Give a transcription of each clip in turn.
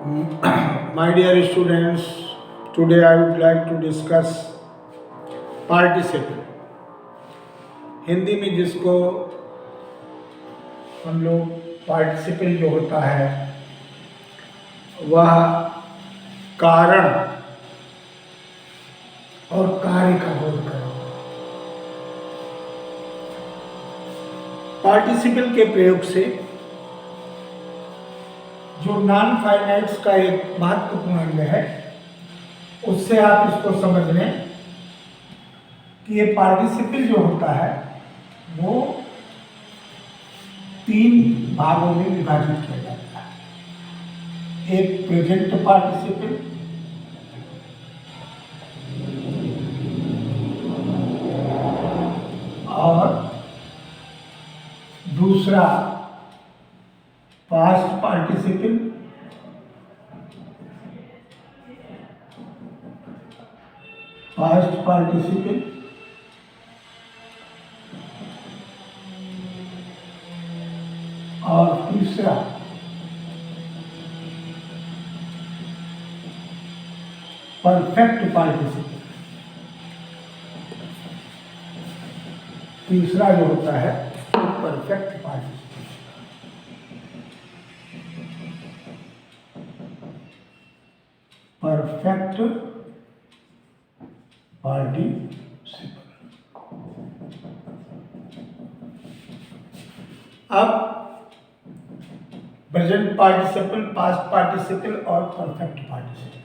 My dear students, today I would like to discuss participle. Hindi में जिसको हम लोग पार्टिसिपल जो होता है वह कारण और कार्य का बोध करो। पार्टिसिपल के प्रयोग से जो नॉन फाइनाइट्स का एक महत्वपूर्ण अंग है उससे आप इसको समझ लें कि ये पार्टिसिपल जो होता है वो 3 भागों में विभाजित किया जाता है। एक प्रेजेंट पार्टिसिपल, और दूसरा पास्ट पार्टिसिपल, और तीसरा परफेक्ट पार्टिसिपल। तीसरा जो होता है परफेक्ट पार्टिसिपल। Perfect participle. अब प्रेजेंट पार्टिसिपल, पास्ट पार्टिसिपल और परफेक्ट पार्टिसिपल,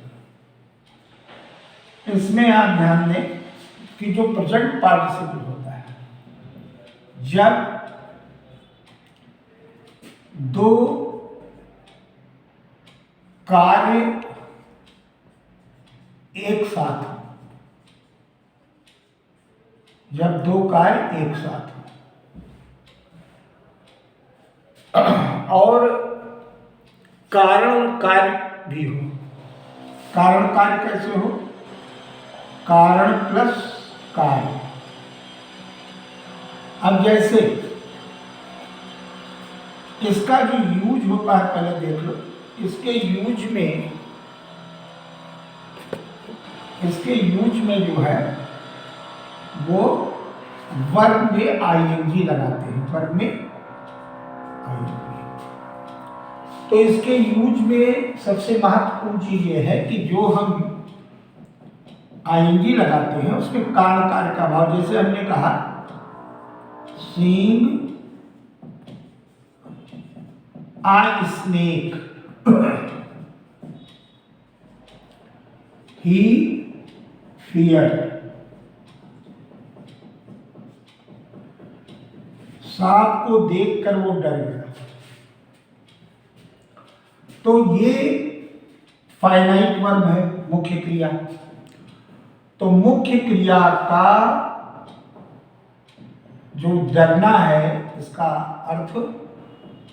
इसमें आप ध्यान दें कि जो प्रेजेंट पार्टिसिपल होता है, जब दो कार्य एक साथ हो, जब दो कार्य एक साथ हो और कारण और कार्य भी हो। कारण कार्य कैसे हो? कारण प्लस कार्य। अब जैसे इसका जो यूज होता है पहले देख लो। इसके यूज में जो है वो वर्ब में आईएनजी लगाते हैं। वर्ब में आईएनजी। तो इसके यूज में सबसे महत्वपूर्ण चीज ये है कि जो हम आईएनजी लगाते हैं उसमें कारण कार्य का भाव, जैसे हमने कहा seeing a snake, he feared, सांप को देखकर वो डर गया। तो ये फाइनाइट वर्ब है, मुख्य क्रिया। तो मुख्य क्रिया का जो डरना है, इसका अर्थ,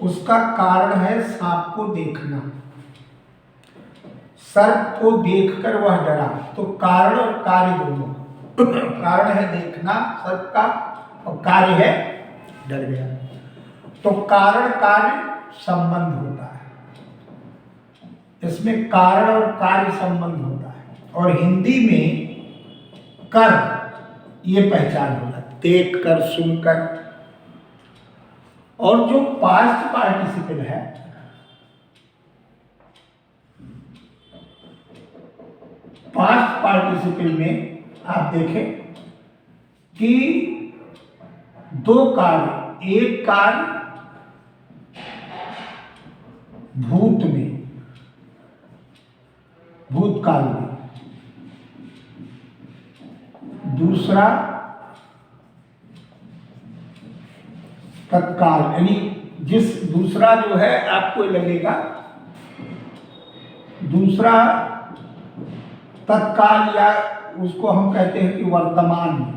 उसका कारण है सांप को देखना। सर्प को देखकर वह डरा। तो कारण और कार्य दोनों। कारण है देखना सर्प का और कार्य है डर गया। तो कारण कार्य संबंध होता है, इसमें कारण और कार्य संबंध होता है। और हिंदी में कर ये पहचान होता है, देख कर, सुनकर। और जो पास्ट पार्टिसिपल है, पास्ट पार्टिसिपल में आप देखें कि दो कार्य, एक कार्य भूत में, भूतकाल में, दूसरा तत्काल। यानी दूसरा जो है आपको लगेगा, दूसरा तत्काल, या उसको हम कहते हैं कि वर्तमान में।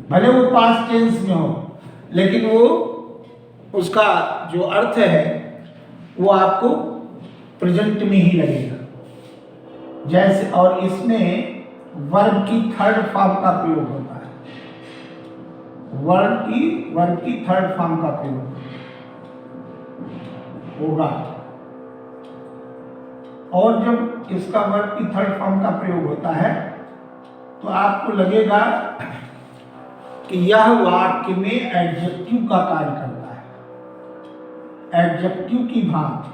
भले वो पास्ट टेंस में हो लेकिन वो उसका जो अर्थ है वो आपको प्रेजेंट में ही लगेगा। जैसे, और इसमें वर्ब की थर्ड फॉर्म का प्रयोग होता है। वर्ब की थर्ड फॉर्म का प्रयोग। होगा। और जब इसका वर्ब की थर्ड फॉर्म का प्रयोग होता है तो आपको लगेगा कि यह वाक्य में एडजेक्टिव का कार्य करता है, एडजेक्टिव की भांति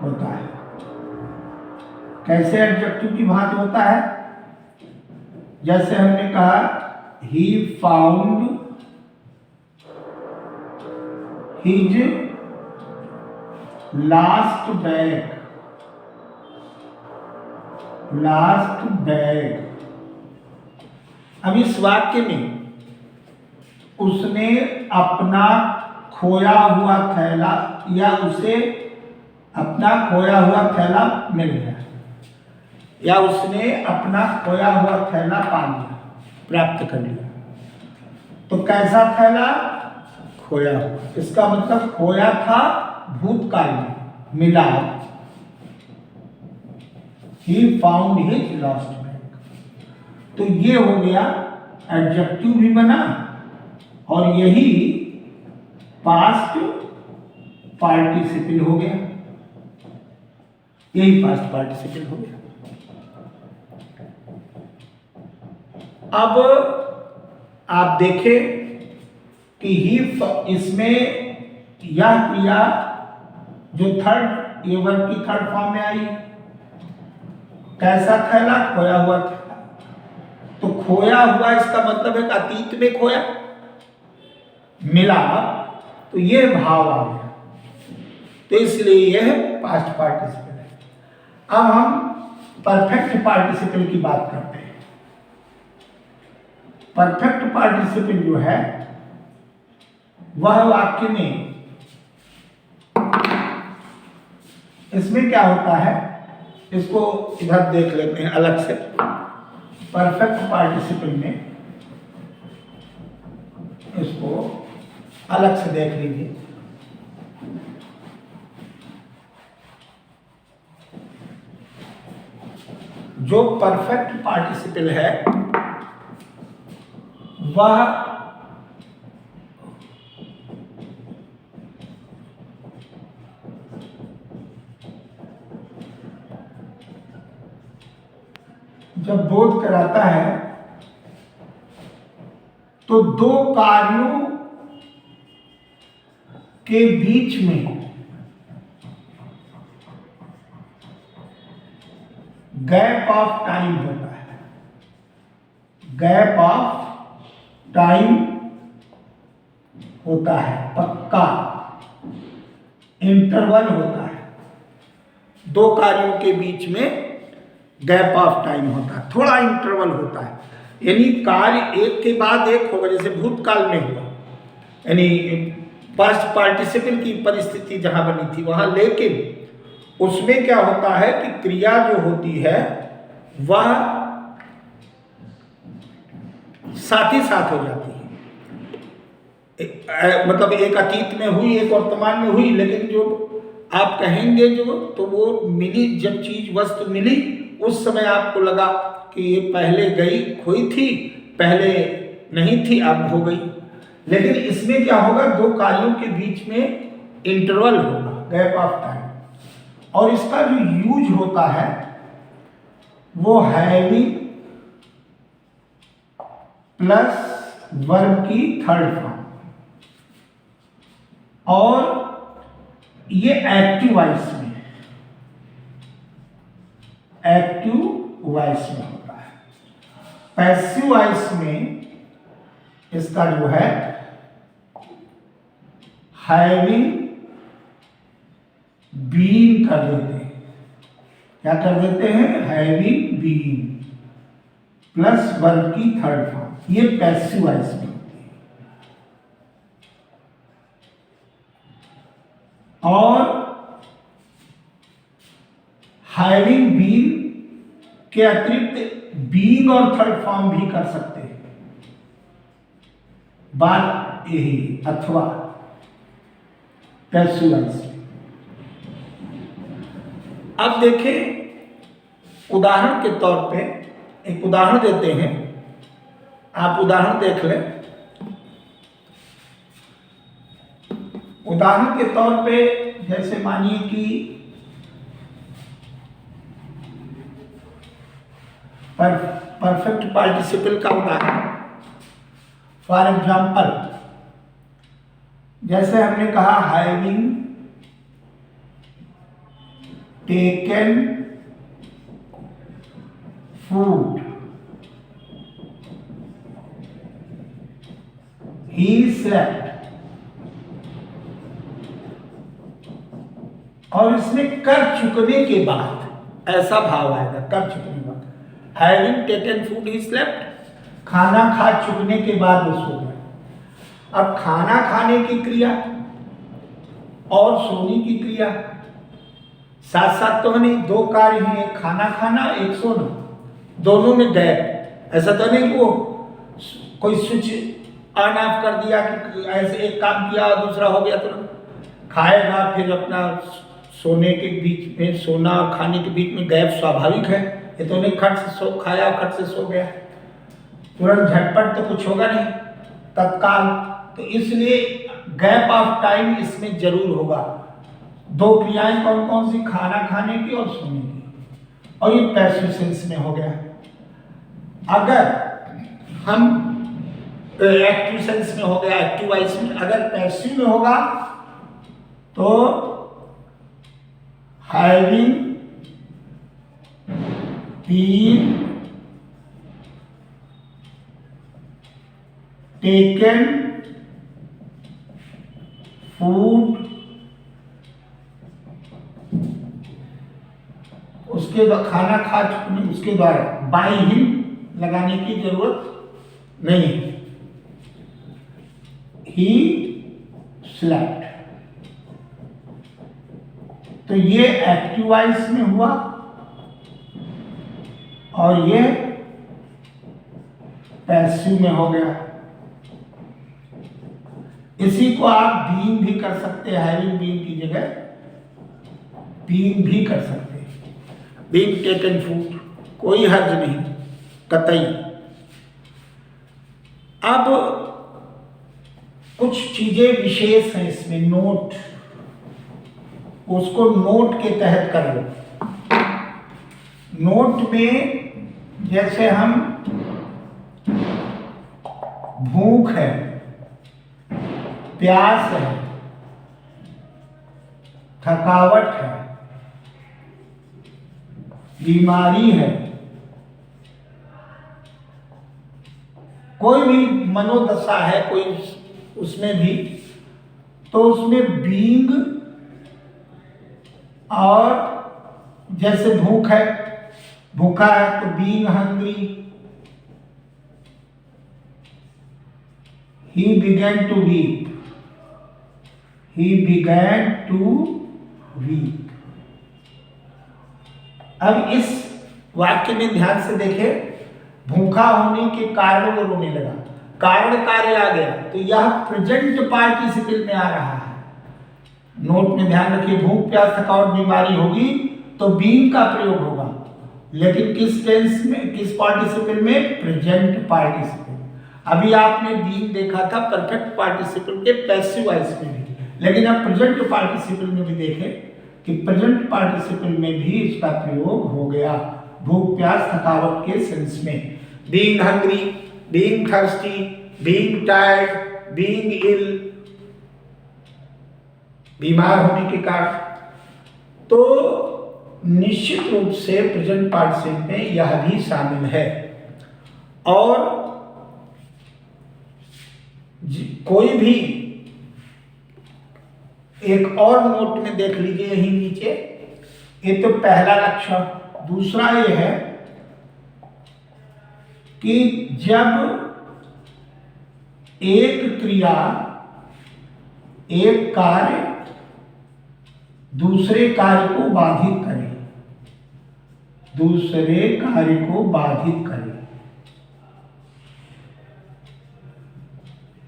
होता है। कैसे एडजेक्टिव की भांति होता है? जैसे हमने कहा he found his last bag, last bag. अब इस वाक्य में उसने अपना खोया हुआ थैला या उसे अपना खोया हुआ थैला मिल गया या उसने अपना खोया हुआ थैला पा लिया, प्राप्त कर लिया। तो कैसा थैला? खोया हुआ। इसका मतलब खोया था भूतकाल में, मिला। He found his lost bag। तो ये हो गया, एडजेक्टिव भी बना और यही पास्ट पार्टिसिपल हो गया, यही पास्ट पार्टिसिपल हो गया। अब आप देखें कि ही, इसमें यह क्रिया जो थर्ड, ये वर्ब की थर्ड फॉर्म में आई, कैसा थैला? खोया हुआ थैला। तो खोया हुआ इसका मतलब है अतीत में खोया, मिला, तो ये भाव आ गया, तो इसलिए यह पास्ट पार्टिसिपल है। अब हम परफेक्ट पार्टिसिपल की बात करते हैं। परफेक्ट पार्टिसिपल जो है वह वाक्य में, इसमें क्या होता है, इसको इधर देख लेते हैं अलग से। परफेक्ट पार्टिसिपल में इसको अलग से देख लीजिए। जो परफेक्ट पार्टिसिपल है वह जब बोध कराता है तो दो कार्यों के बीच में गैप ऑफ टाइम होता है, गैप ऑफ टाइम होता है, पक्का इंटरवल होता है। दो कार्यों के बीच में गैप ऑफ टाइम होता है, थोड़ा इंटरवल होता है, यानी कार्य एक के बाद एक होगा, जैसे भूतकाल में हुआ, यानी पास्ट पार्टिसिपल की परिस्थिति जहां बनी थी वहां, लेकिन उसमें क्या होता है कि क्रिया जो होती है वह साथ ही साथ हो जाती है। मतलब एक अतीत में हुई, एक वर्तमान में हुई, लेकिन जो आप कहेंगे जो, तो वो मिली, जब चीज वस्तु मिली उस समय आपको लगा कि ये पहले गई, खोई थी, पहले नहीं थी, अब हो गई। लेकिन इसमें क्या होगा, दो कार्यों के बीच में इंटरवल होगा, गैप ऑफ टाइम। और इसका जो यूज होता है वो हैविंग प्लस वर्ब की थर्ड फॉर्म, और ये एक्टिव वॉइस में, एक्टिव वॉइस में होता है। पैसिव वॉइस में इसका जो है हैविंग बीन कर देते हैं। क्या कर देते हैं? हैविंग बीन प्लस वर्ब की थर्ड फॉर्म, ये पैसिव वॉइस में होती है। और हैविंग बीन के अतिरिक्त बीइंग और थर्ड फॉर्म भी कर सकते हैं, बात यही, अथवा पैसिव वॉइस। अब देखें उदाहरण के तौर पे, एक उदाहरण देते हैं, आप उदाहरण देख लें। उदाहरण के तौर पे जैसे मानिए कि परफेक्ट पार्टिसिपल का उदाहरण, फॉर एग्जाम्पल जैसे हमने कहा having taken food, he slept, और इसमें कर चुकने के बाद ऐसा भाव आएगा, कर चुकने के बाद, having taken food he slept, खाना खा चुकने के बाद वो सो गया। अब खाना खाने की क्रिया और सोने की क्रिया साथ साथ तो नहीं, दो कार्य हैं, एक खाना खाना एक सोना, दोनों में गैप। ऐसा तो नहीं कि वो कोई स्विच ऑन ऑफ कर दिया कि ऐसे एक काम किया और दूसरा हो गया, तुरंत खाएगा फिर अपना सोने के बीच में, सोना और खाने के बीच में गैप स्वाभाविक है। ये तो नहीं खट से सो खाया खट से सो गया, तुरंत झटपट तो कुछ होगा नहीं तत्काल, तो इसलिए गैप ऑफ टाइम इसमें जरूर होगा। दो क्रियाएं कौन कौन सी, खाना खाने की और सोने की, और ये पैसिव सेंस में हो गया। अगर हम एक्टिव सेंस में हो गया, एक्टिव वॉइस में, अगर पैसिव में होगा तो हैविंग बीन टेकन फूड, उसके बाद खाना खा चुके, उसके द्वारा बाय हिम लगाने की जरूरत नहीं, ही स्लेप्ट। तो ये एक्टिव वॉइस में हुआ और ये पैसिव में हो गया। इसी को आप बीइंग भी कर सकते हैं, हैविंग बीइंग की जगह बीइंग भी कर सकते हैं। बीइंग टेकन फूड, कोई हर्ज नहीं कतई। अब कुछ चीजें विशेष हैं इसमें, नोट, उसको नोट के तहत कर लो। नोट में जैसे हम भूख है, प्यास है, थकावट है, बीमारी है, कोई भी मनोदशा है कोई उसमें भी, तो उसमें बीइंग, और जैसे भूख है, भूखा है तो being hungry, he began to weep, he began to weep। अब इस वाक्य में ध्यान से देखें, भूखा होने के कारण वो रोने लगा, कारण कार्य आ गया, तो यह प्रेजेंट पार्टिसिपल में आ रहा है। नोट में ध्यान रखिए, भूख प्यास थकावट बीमारी होगी तो बीइंग का प्रयोग होगा, लेकिन किस टेंस में, किस पार्टिसिपल में, प्रेजेंट पार्टिसिपल। अभी आपने बीइंग देखा था परफेक्ट पार्टिसिपल के पैसिव वॉइस में भी, लेकिन अब प्रेजेंट पार्टिसिपल में भी देखें कि प्रेजेंट पार्टिसिपल में भी इसका प्रयोग हो गया, भूख प्यास थकावट के सेंस में। Being hungry, being thirsty, being tired, being ill, बीमार होने के कारण। तो निश्चित रूप से प्रेजेंट पार्टिसिपल में यह भी शामिल है। और कोई भी एक और नोट में देख लीजिए यही नीचे, ये तो पहला लक्षण। दूसरा ये है कि जब एक क्रिया, एक कार्य दूसरे कार्य को बाधित करे, दूसरे कार्य को बाधित करे।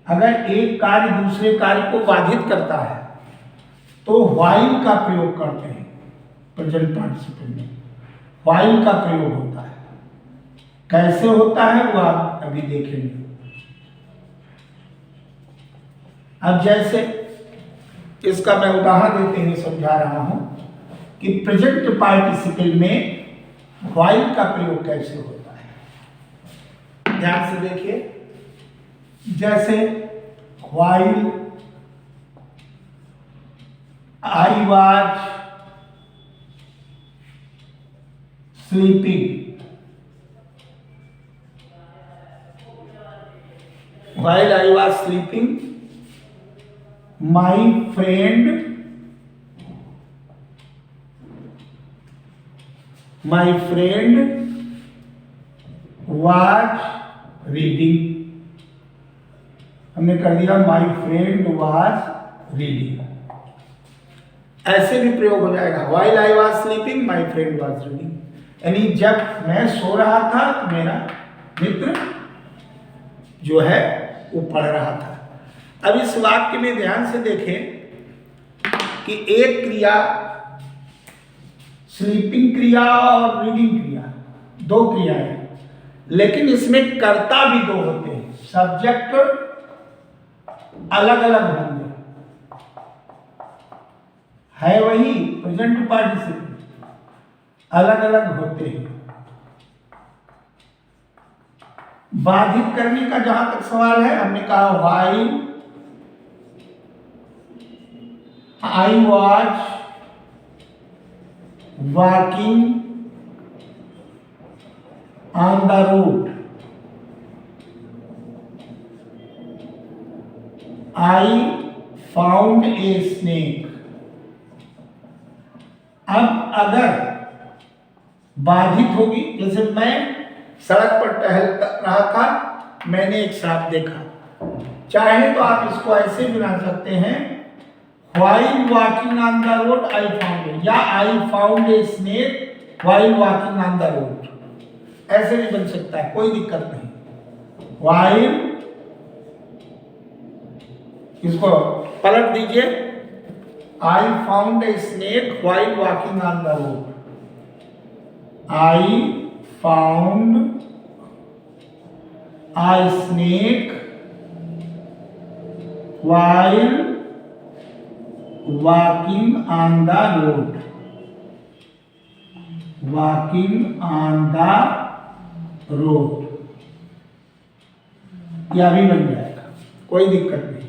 अगर एक कार्य दूसरे कार्य को बाधित करता है तो व्हाइल का प्रयोग करते हैं। प्रेजेंट पार्टिसिपल में व्हाइल का प्रयोग होता है। कैसे होता है वो आप अभी देखेंगे। अब जैसे इसका मैं उदाहरण देते हुए समझा रहा हूं कि प्रेजेंट पार्टिसिपल में व्हाइल का प्रयोग कैसे होता है। ध्यान से देखिए, जैसे while I was sleeping, while I was sleeping, my friend was reading। हमने कर दिया my friend was reading। ऐसे भी प्रयोग हो जाएगा, while I was sleeping, my friend was reading। यानी जब मैं सो रहा था तो मेरा मित्र जो है वो पढ़ रहा था। अब इस वाक्य में ध्यान से देखें कि एक क्रिया स्लीपिंग क्रिया और रीडिंग क्रिया, दो क्रियाएं, लेकिन इसमें कर्ता भी दो होते हैं। सब्जेक्ट अलग अलग होंगे, है वही प्रेजेंट पार्टिसिपल, अलग अलग होते हैं। बाधित करने का जहां तक सवाल है, हमने कहा while I was walking on the road, I found a snake. अब अगर बाधित होगी, जैसे मैं सड़क पर टहल रहा था, मैंने एक सांप देखा, चाहे तो आप इसको ऐसे बना सकते हैं while walking on the road I found it, या I found a snake while walking on the road, ऐसे भी बन सकता है, कोई दिक्कत नहीं। while, इसको पलट दीजिए, I found a snake while walking on the road, I found a snake while walking on the road, walking on the road, यह भी बन जाएगा, कोई दिक्कत नहीं।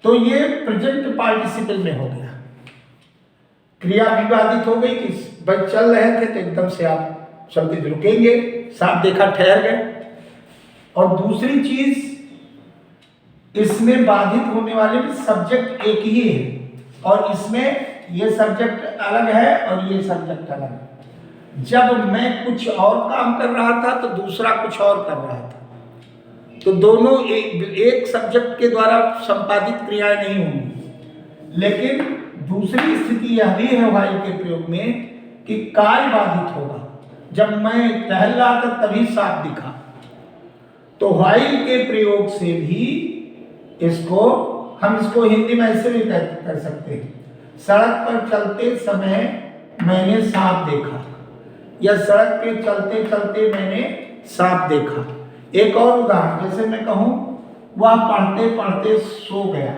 तो ये प्रेजेंट पार्टिसिपल में हो गया। क्रिया विवादित हो गई कि बस चल रहे थे तो एकदम से आप शब्द रुकेंगे, सांप देखा ठहर गए। और दूसरी चीज, इसमें बाधित होने वाले भी सब्जेक्ट एक ही है, और इसमें ये सब्जेक्ट अलग है और ये सब्जेक्ट अलग है। जब मैं कुछ और काम कर रहा था तो दूसरा कुछ और कर रहा था, तो दोनों एक सब्जेक्ट के द्वारा संपादित क्रियाएं नहीं होंगी। लेकिन दूसरी स्थिति यह भी है व्हाइल के प्रयोग में कि कार्य बाधित होगा। जब मैं टहल रहा था तभी सांप दिखा, तो व्हाइल के प्रयोग से भी हम इसको हिंदी में ऐसे भी कर सकते हैं, सड़क पर चलते समय मैंने सांप देखा, या सड़क पे चलते चलते मैंने सांप देखा। एक और उदाहरण, जैसे मैं कहूं वह पढ़ते पढ़ते सो गया,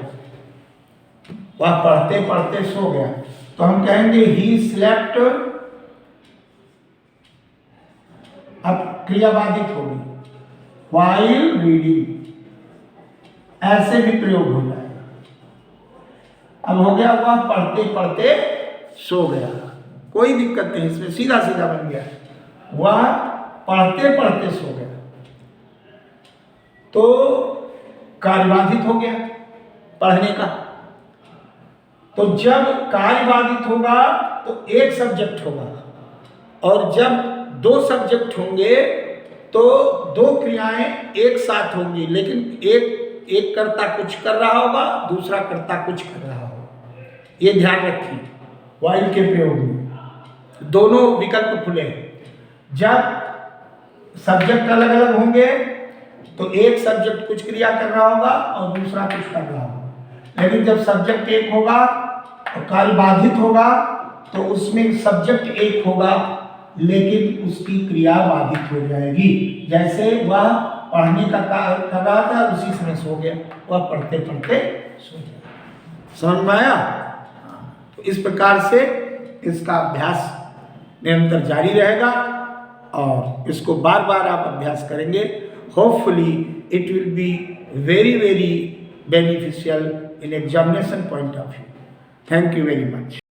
वह पढ़ते पढ़ते सो गया, तो हम कहेंगे ही स्लेप्ट। अब क्रिया बाधित होगी, व्हाइल रीडिंग, ऐसे भी प्रयोग हो जाएगा। अब हो गया वह पढ़ते पढ़ते सो गया, कोई दिक्कत नहीं, इसमें सीधा सीधा बन गया, वह पढ़ते पढ़ते सो गया, तो कार्य बाधित हो गया पढ़ने का। तो जब कार्य बाधित होगा तो एक सब्जेक्ट होगा, और जब दो सब्जेक्ट होंगे तो दो क्रियाएं एक साथ होंगी, लेकिन एक कर्ता कुछ कर रहा होगा, दूसरा कर्ता कुछ कर रहा होगा। ये ध्यान रखिए, व्हाइल के प्रयोग में दोनों विकल्प खुले हैं। जब सब्जेक्ट अलग अलग होंगे तो एक सब्जेक्ट कुछ क्रिया कर रहा होगा और दूसरा कुछ कर रहा होगा, लेकिन जब सब्जेक्ट एक होगा और कार्य बाधित होगा तो उसमें सब्जेक्ट एक होगा लेकिन उसकी क्रिया बाधित हो जाएगी। जैसे वह पढ़ने का कार्य कर रहा था, उसी समय सो गया, वह पढ़ते पढ़ते सो गया। समझ में आया? तो इस प्रकार से इसका अभ्यास निरंतर जारी रहेगा और इसको बार बार आप अभ्यास करेंगे. Hopefully it will be very very beneficial in examination point of view. Thank you very much.